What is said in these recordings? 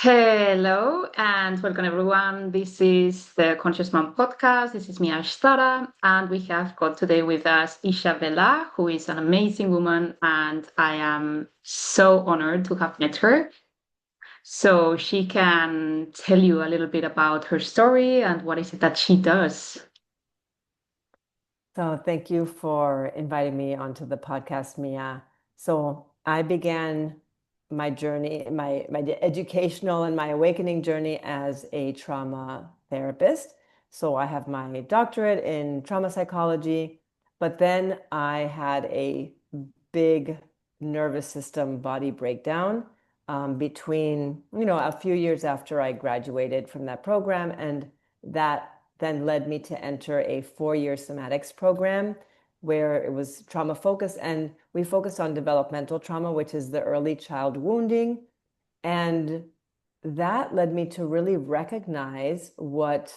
Hello and welcome everyone. This is the Conscious Mom podcast. This is me, Ashtara, and we have got today with us Isha Vela, who is an amazing woman, and I am so honored to have met her. So she can tell you a little bit about her story and what is it that she does. So thank you for inviting me onto the podcast, Mia. So I began my journey, my educational and my awakening journey as a trauma therapist. So I have my doctorate in trauma psychology, but then I had a big nervous system body breakdown between, a few years after I graduated from that program, and that then led me to enter a 4-year somatics program where it was trauma focused, and we focused on developmental trauma, which is the early child wounding. And that led me to really recognize what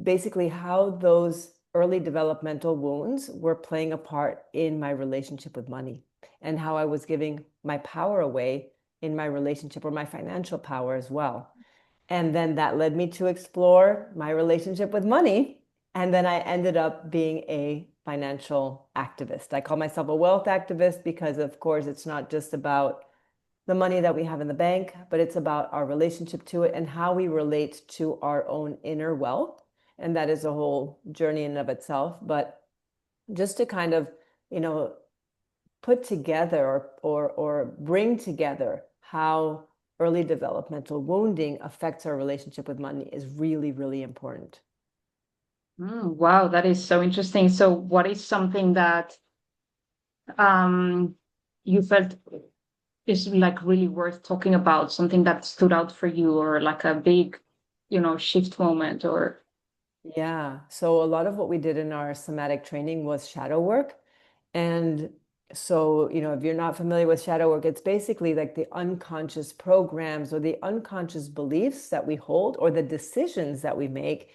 basically how those early developmental wounds were playing a part in my relationship with money, and how I was giving my power away in my relationship, or my financial power as well. And then that led me to explore my relationship with money. And then I ended up being a financial activist. I call myself a wealth activist because, of course, it's not just about the money that we have in the bank, but it's about our relationship to it and how we relate to our own inner wealth. And that is a whole journey in and of itself. But just to kind of, you know, put together or bring together how early developmental wounding affects our relationship with money is really, really important. Wow, that is so interesting. So, what is something that um, you felt is like really worth talking about, something that stood out for you, or like a big, shift moment, or Yeah. So a lot of what we did in our somatic training was shadow work. And so, if you're not familiar with shadow work, it's basically like the unconscious programs or the unconscious beliefs that we hold, or the decisions that we make,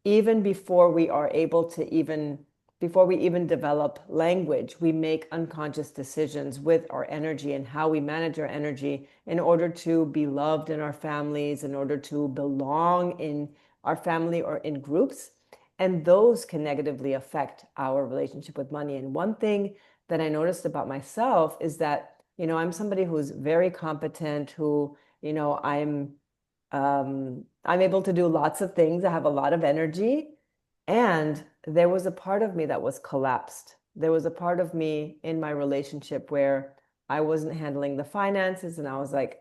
even before we are able to before we even develop language. We make unconscious decisions with our energy and how we manage our energy in order to be loved in our families, in order to belong in our family or in groups. And those can negatively affect our relationship with money. And one thing that I noticed about myself is that, I'm somebody who's very competent, who, I'm able to do lots of things. I have a lot of energy. And there was a part of me that was collapsed. There was a part of me in my relationship where I wasn't handling the finances, and I was like,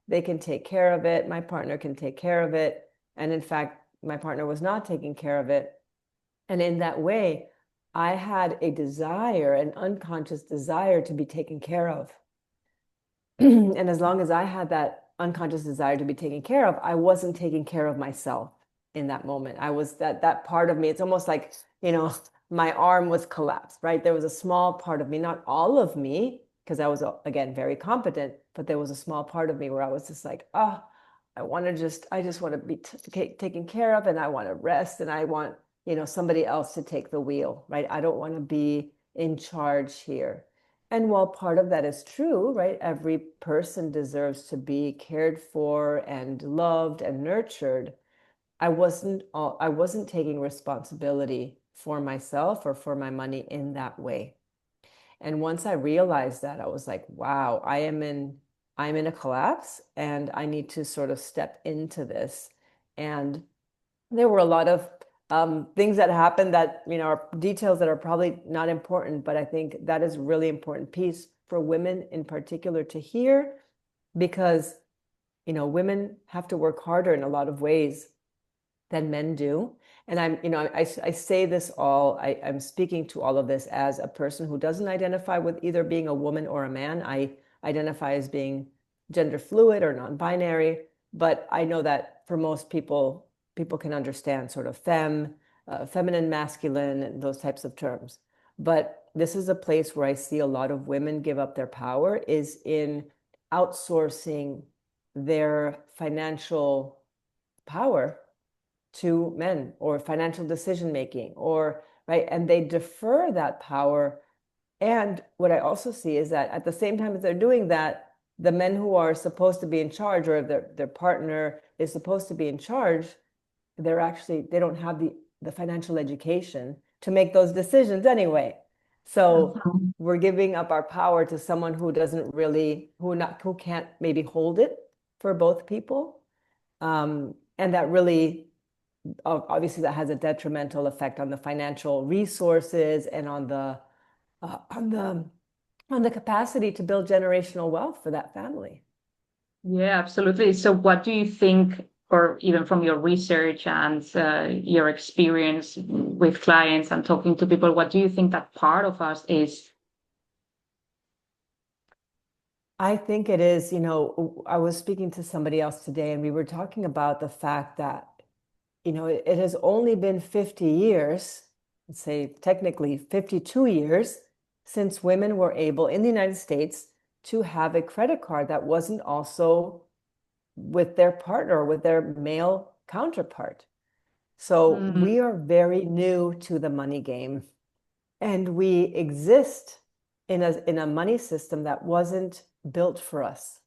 they can take care of it. My partner can take care of it. And in fact, my partner was not taking care of it. And in that way, I had a desire, an unconscious desire to be taken care of. And as long as I had that unconscious desire to be taken care of, I wasn't taking care of myself in that moment. I was that part of me. It's almost like, my arm was collapsed, right? There was a small part of me, not all of me, because I was, again, very competent, but there was a small part of me where I was just like, I just want to be taken care of, and I want to rest, and I want, somebody else to take the wheel, right? I don't want to be in charge here. And while part of that is true, right, every person deserves to be cared for and loved and nurtured. I wasn't taking responsibility for myself or for my money in that way. And once I realized that, I was like, wow, I'm in a collapse, and I need to sort of step into this. And there were a lot of things that happened that, are details that are probably not important, but I think that is a really important piece for women in particular to hear, because, women have to work harder in a lot of ways than men do. And I say this I'm speaking to all of this as a person who doesn't identify with either being a woman or a man. I identify as being gender fluid or non-binary, but I know that for most people, people can understand sort of feminine, masculine, and those types of terms. But this is a place where I see a lot of women give up their power, is in outsourcing their financial power to men, or financial decision making, or right, and they defer that power. And what I also see is that at the same time as they're doing that, the men who are supposed to be in charge, or their partner is supposed to be in charge, they don't have the financial education to make those decisions anyway. So Mhm. we're giving up our power to someone who doesn't really, who can't maybe hold it for both people. And that really, obviously, that has a detrimental effect on the financial resources and on the uh, on the on the capacity to build generational wealth for that family. Yeah, absolutely. So, what do you think, or even from your research and your experience with clients and talking to people, what do you think that part of us is? I think it is, I was speaking to somebody else today, and we were talking about the fact that, it has only been 50 years, let's say technically 52 years, since women were able in the United States to have a credit card that wasn't also with their partner, with their male counterpart. So Mm, we are very new to the money game, and we exist in a money system that wasn't built for us.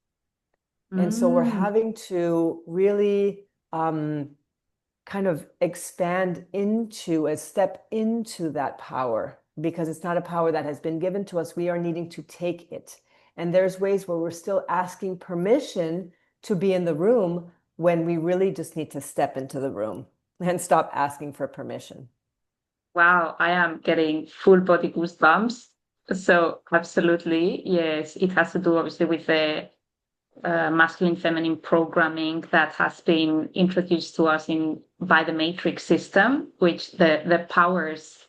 And so we're mm. having to really kind of expand into a step into that power, because it's not a power that has been given to us. We are needing to take it. And there's ways where we're still asking permission to be in the room when we really just need to step into the room and stop asking for permission. Wow, I am getting full body goosebumps. So, absolutely, yes, it has to do obviously with the masculine feminine programming that has been introduced to us in by the matrix system, which the powers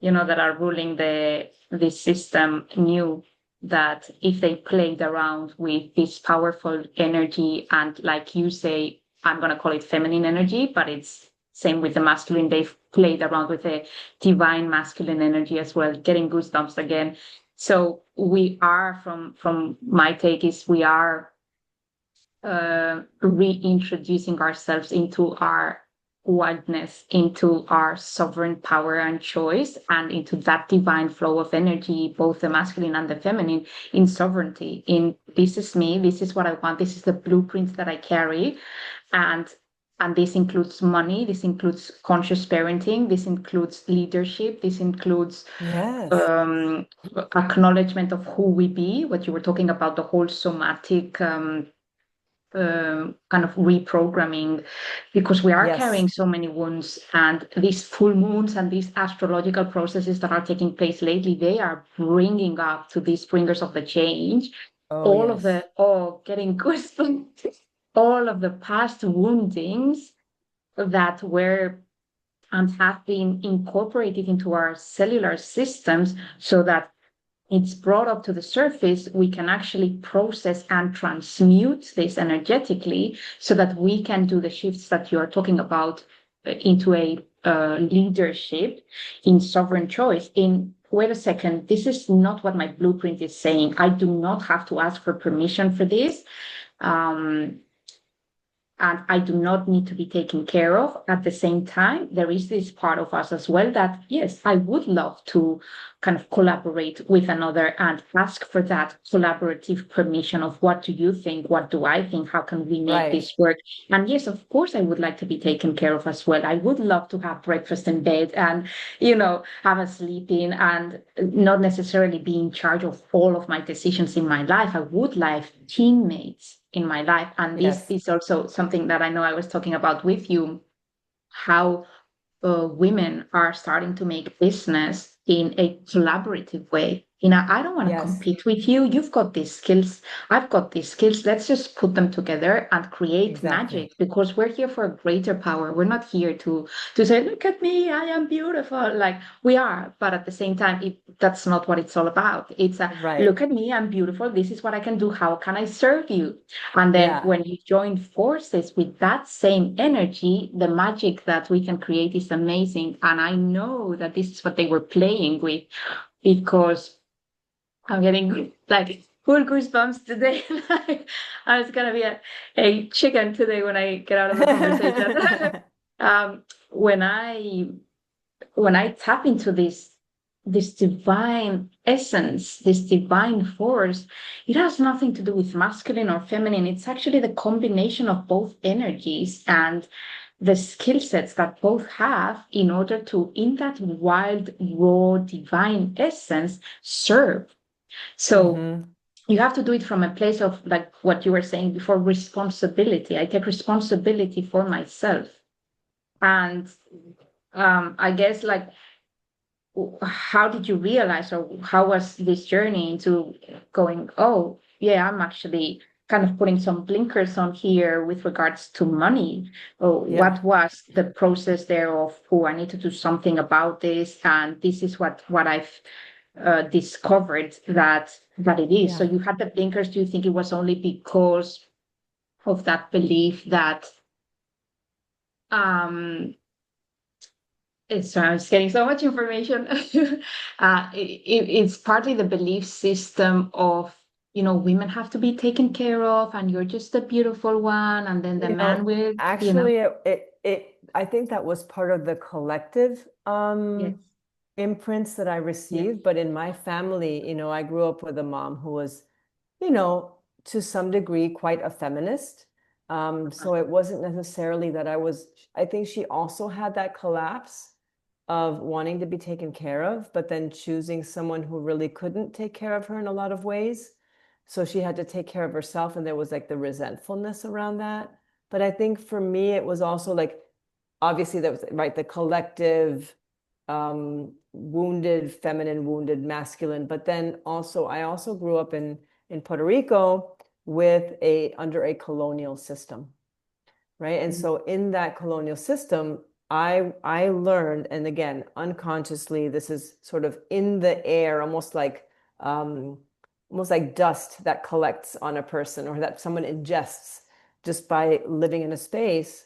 that are ruling this system knew that if they played around with this powerful energy, and like you say, I'm going to call it feminine energy, but it's same with the masculine. They've played around with the divine masculine energy as well, getting goosebumps again. So we are, from my take, is we are reintroducing ourselves into our oneness, into our sovereign power and choice, and into that divine flow of energy, both the masculine and the feminine, in sovereignty. In this is me, this is what I want, this is the blueprint that I carry, and this includes money, this includes conscious parenting, this includes leadership, this includes Yes. um, acknowledgement of who we be. What you were talking about, the whole somatic. Kind of reprogramming, because we are Yes. carrying so many wounds, and these full moons and these astrological processes that are taking place lately, they are bringing up to these bringers of the change Oh, all of yes. the getting goosebumps, all of the past woundings that were and have been incorporated into our cellular systems, so that it's brought up to the surface, we can actually process and transmute this energetically, so that we can do the shifts that you are talking about into a leadership in sovereign choice. In wait a second, this is not what my blueprint is saying. I do not have to ask for permission for this. Um, and I do not need to be taken care of. At the same time, there is this part of us as well that, yes, I would love to kind of collaborate with another and ask for that collaborative permission of, what do you think? What do I think? How can we make Right. this work? And yes, of course, I would like to be taken care of as well. I would love to have breakfast in bed and, have a sleep in, and not necessarily be in charge of all of my decisions in my life. I would like teammates in my life. And this Yes. is also something that I know I was talking about with you, how women are starting to make business in a collaborative way. I don't want to Yes. compete with you. You've got these skills. I've got these skills. Let's just put them together and create Exactly. magic, because we're here for a greater power. We're not here to say, look at me, I am beautiful. Like we are, but at the same time, that's not what it's all about. It's a Right. look at me, I'm beautiful. This is what I can do. How can I serve you? And then Yeah. when you join forces with that same energy, the magic that we can create is amazing. And I know that this is what they were playing with, because I'm getting like full goosebumps today. Like, I was gonna be a chicken today when I get out of the conversation. um, when I tap into this this divine essence, this divine force, it has nothing to do with masculine or feminine. It's actually the combination of both energies and the skill sets that both have in order to, in that wild, raw, divine essence, serve. So Mm-hmm. you have to do it from a place of, like what you were saying before, responsibility. I take responsibility for myself. And I guess, like, how did you realize, or how was this journey into going, oh yeah, I'm actually kind of putting some blinkers on here with regards to money? Or Yeah. what was the process there of, oh, I need to do something about this, and this is what I've discovered that it is. So Yeah. you had the blinkers. Do you think it was only because of that belief that um it's getting so much information. It's partly the belief system of, women have to be taken care of, and you're just a beautiful one, and then the You man know, will. actually, I think that was part of the collective Yes, imprints that I yes, received. But in my family, I grew up with a mom who was, you know, to some degree, quite a feminist. So it wasn't necessarily that I think she also had that collapse of wanting to be taken care of, but then choosing someone who really couldn't take care of her in a lot of ways. So she had to take care of herself, and there was like the resentfulness around that. But I think for me, it was also like, obviously, that was right, the collective wounded feminine, wounded masculine. But then also, I also grew up in Puerto Rico with under a colonial system, right? And so in that colonial system, I learned, and again, unconsciously, this is sort of in the air, um, almost like dust that collects on a person or that someone ingests just by living in a space,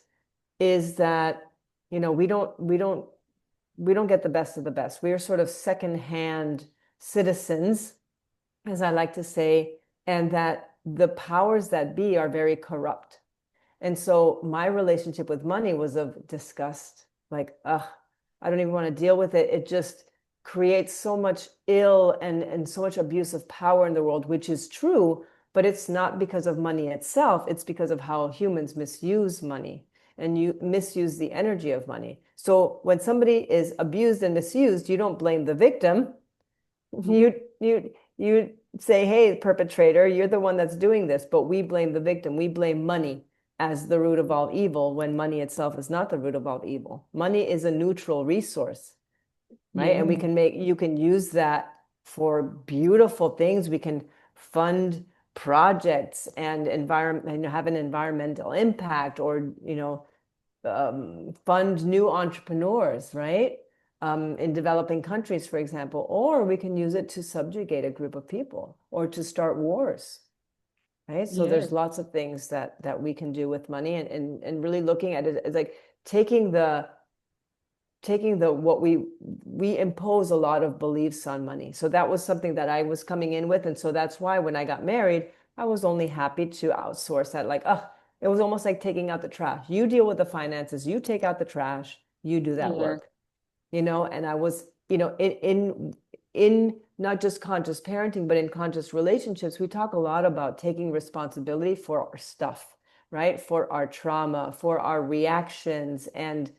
is that, we don't get the best of the best. We are sort of secondhand citizens, as I like to say, and that the powers that be are very corrupt. And so my relationship with money was of disgust, like, ugh, I don't even want to deal with it. It just creates so much ill and so much abuse of power in the world, which is true, but it's not because of money itself. It's because of how humans misuse money and you misuse the energy of money. So when somebody is abused and misused, you don't blame the victim. You say, hey, perpetrator, you're the one that's doing this, but we blame the victim. We blame money as the root of all evil, when money itself is not the root of all evil. Money is a neutral resource, right? And yeah, you can use that for beautiful things. We can fund projects and have an environmental impact, or fund new entrepreneurs, right? In developing countries, for example, or we can use it to subjugate a group of people or to start wars, right? So yeah, there's lots of things that we can do with money, and really looking at it as like taking the what we impose a lot of beliefs on money. So that was something that I was coming in with, and so that's why when I got married, I was only happy to outsource that. Like, it was almost like taking out the trash. You deal with the finances, you take out the trash, you do that yeah, work. And I was, in not just conscious parenting, but in conscious relationships, we talk a lot about taking responsibility for our stuff, right? For our trauma, for our reactions, and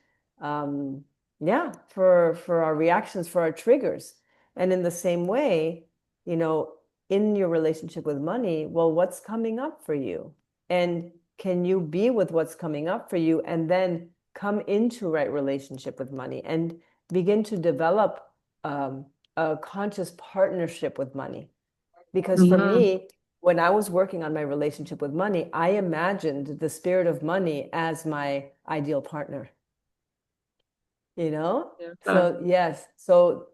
yeah, for our reactions, for our triggers. And in the same way, you know, in your relationship with money, well, what's coming up for you? And can you be with what's coming up for you, and then come into right relationship with money and begin to develop a conscious partnership with money? Because for mm, me, when I was working on my relationship with money, I imagined the spirit of money as my ideal partner, you know? yeah, So, yes. So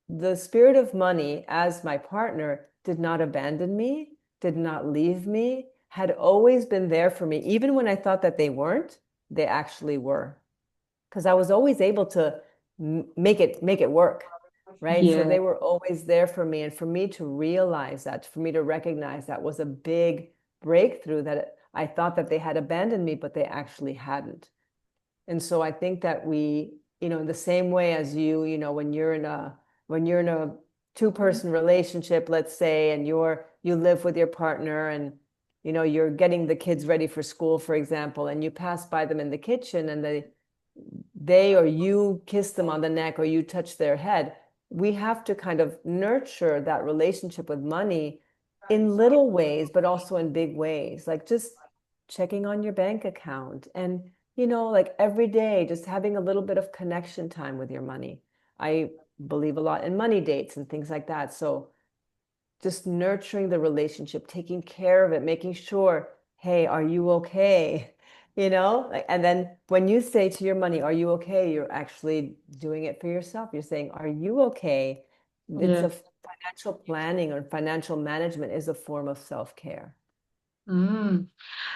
the spirit of money as my partner did not abandon me, did not leave me, had always been there for me. Even when I thought that they weren't, they actually were. Because I was always able to make it work, right? So yeah, they were always there for me. And for me to realize that, for me to recognize that, was a big breakthrough, that I thought that they had abandoned me, but they actually hadn't. And so I think that we, in the same way as when you're in a when you're in a two-person relationship, let's say, and you live with your partner and you're getting the kids ready for school, for example, and you pass by them in the kitchen and they or you kiss them on the neck or you touch their head. We have to kind of nurture that relationship with money in little ways, but also in big ways, like just checking on your bank account and, like every day, just having a little bit of connection time with your money. I believe a lot in money dates and things like that. So just nurturing the relationship, taking care of it, making sure, hey, are you okay? And then when you say to your money, are you okay? You're actually doing it for yourself. You're saying, are you okay? It's Yeah. a financial planning or financial management is a form of self-care. Mm.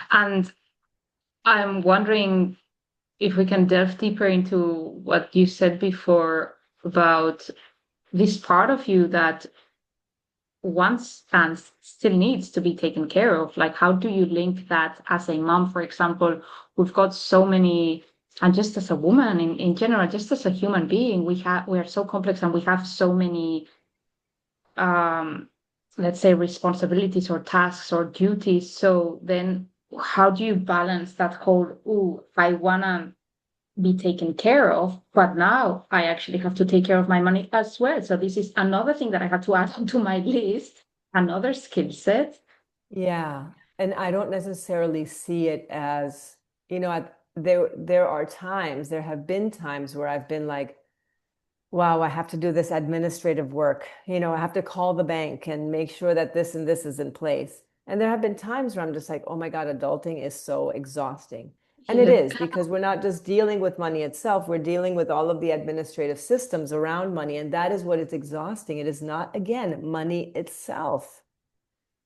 And I'm wondering if we can delve deeper into what you said before about this part of you that wants and still needs to be taken care of. Like, how do you link that as a mom, for example? We've got so many, and just as a woman in general, just as a human being, we are so complex and we have so many um let's say responsibilities or tasks or duties. So then how do you balance that whole, oh, I wanna be taken care of, but now I actually have to take care of my money as well. So this is another thing that I have to add onto my list, another skill set. Yeah. And I don't necessarily see it as, there have been times where I've been like, wow, I have to do this administrative work. I have to call the bank and make sure that this and this is in place. And there have been times where I'm just like, oh my God, adulting is so exhausting. And it Yeah. is because we're not just dealing with money itself, we're dealing with all of the administrative systems around money. And that is what is exhausting. It is not, again, money itself.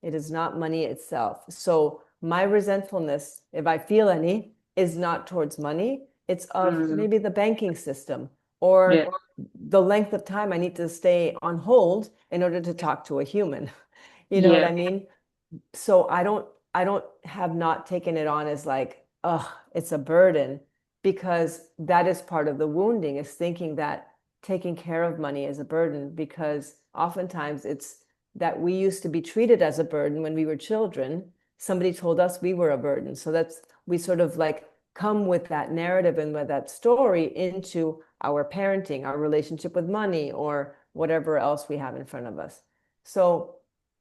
It is not money itself. So my resentfulness, if I feel any, is not towards money. It's of Mm, maybe the banking system yeah. or the length of time I need to stay on hold in order to talk to a human. You know what Yeah. I mean? So I don't have not taken it on as like, oh, it's a burden, because that is part of the wounding, is thinking that taking care of money is a burden, because oftentimes it's that we used to be treated as a burden when we were children. Somebody told us we were a burden. So we sort of like come with that narrative and with that story into our parenting, our relationship with money, or whatever else we have in front of us. So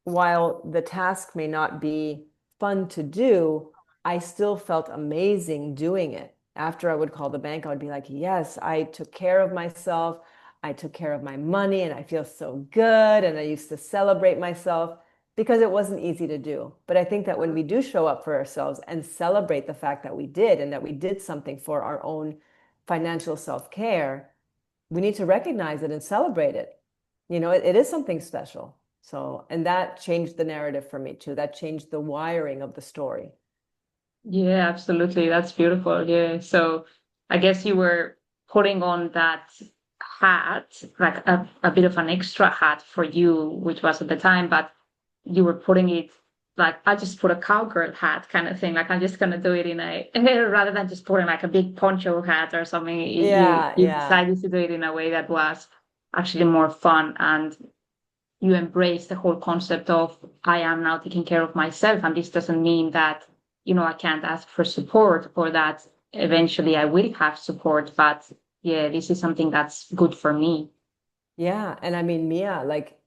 while the task may not be fun to do, I still felt amazing doing it. After I would call the bank, I would be like, yes, I took care of myself. I took care of my money and I feel so good. And I used to celebrate myself because it wasn't easy to do. But I think that when we do show up for ourselves and celebrate the fact that we did and that we did something for our own financial self-care, we need to recognize it and celebrate it. It is something special. So, and that changed the narrative for me too. That changed the wiring of the story. Yeah, absolutely. That's beautiful. Yeah. So I guess you were putting on that hat, like a bit of an extra hat for you, which was at the time, but you were putting it like, I just put a cowgirl hat kind of thing. Like, I'm just gonna do it in a rather than just putting like a big poncho hat or something. Yeah, You yeah. decided to do it in a way that was actually more fun, and you embrace the whole concept of, I am now taking care of myself. And this doesn't mean that, I can't ask for support or that eventually I will have support. But yeah, this is something that's good for me. Yeah. And I mean, Mia, like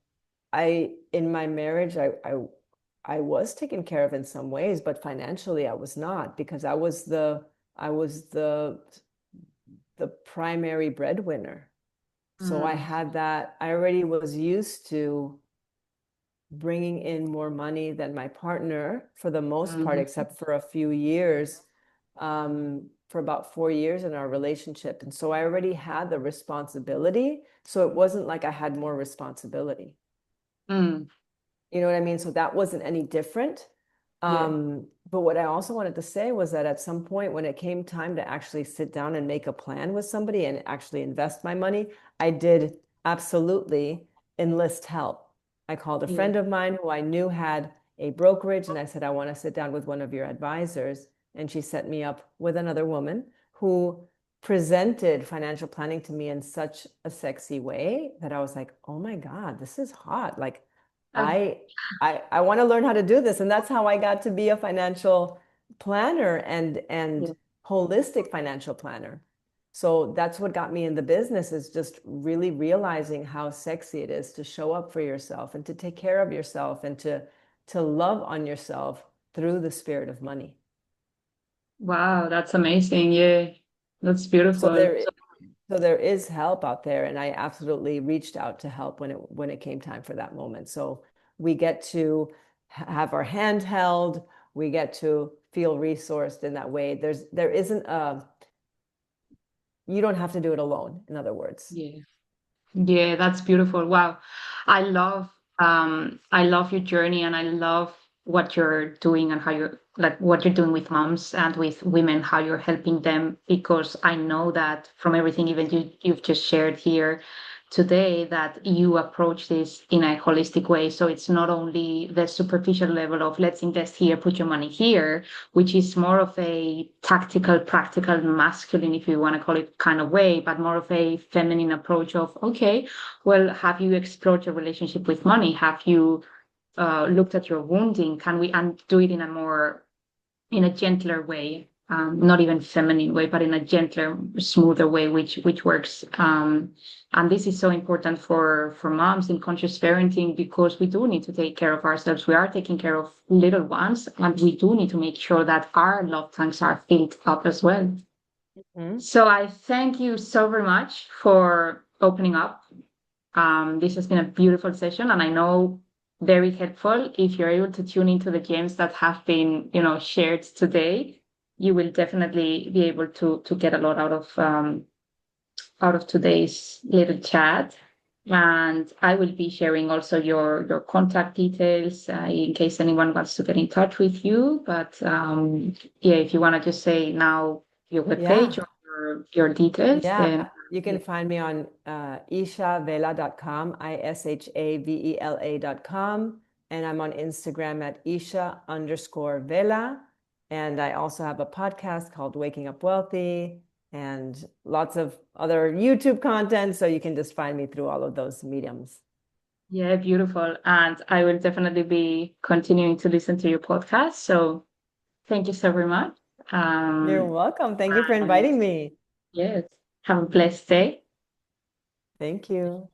in my marriage, I was taken care of in some ways, but financially I was not, because I was the primary breadwinner. So I Mm, had that, I already was used to bringing in more money than my partner for the most part, mm, except for a few years, for about 4 years in our relationship. And so I already had the responsibility. So it wasn't like I had more responsibility. mm, You know what I mean? So that wasn't any different. yeah. But what I also wanted to say was that at some point when it came time to actually sit down and make a plan with somebody and actually invest my money, I did absolutely enlist help. I called a Yeah. friend of mine who I knew had a brokerage, and I said, I want to sit down with one of your advisors. And she set me up with another woman who presented financial planning to me in such a sexy way that I was like, oh my God, this is hot. Like Uh, I want to learn how to do this. And that's how I got to be a financial planner and yeah. holistic financial planner. So that's what got me in the business, is just really realizing how sexy it is to show up for yourself and to take care of yourself and to love on yourself through the spirit of money. Wow, that's amazing. Yeah, that's So beautiful. there is help out there, and I absolutely reached out to help when it came time for that moment. So we get to have our hand held, we get to feel resourced in that way. There isn't a, you don't have to do it alone, in other words. Yeah. Yeah, that's beautiful. Wow. I love I love your journey and I love what you're doing and how you're like what you're doing with moms and with women, how you're helping them because I know that from everything even you've just shared here today that you approach this in a holistic way. So it's not only the superficial level of let's invest here, put your money here, which is more of a tactical, practical, masculine, if you want to call it kind of way, but more of a feminine approach of, okay, well, have you explored your relationship with money? Have you looked at your wounding? Can we do it in a more, in a gentler way? Not even feminine way, but in a gentler, smoother way, which works. And this is so important for moms in conscious parenting because we do need to take care of ourselves. We are taking care of little ones, and we do need to make sure that our love tanks are filled up as well. Mhm. So I thank you so very much for opening up. This has been a beautiful session, and I know very helpful. If you're able to tune into the gems that have been, shared today, you will definitely be able to get a lot out of today's little chat. And I will be sharing also your contact details in case anyone wants to get in touch with you. But yeah, if you want to just say now your webpage Yeah. or your details, Yeah, then you can find me on ishavela.com, ishavela.com. And I'm on Instagram at Isha_Vela. And I also have a podcast called Waking Up Wealthy and lots of other YouTube content. So you can just find me through all of those mediums. yeah, beautiful. And I will definitely be continuing to listen to your podcast. So thank you so very much. You're Um, welcome. Thank you for and inviting me. yes, have a blessed day. Thank you.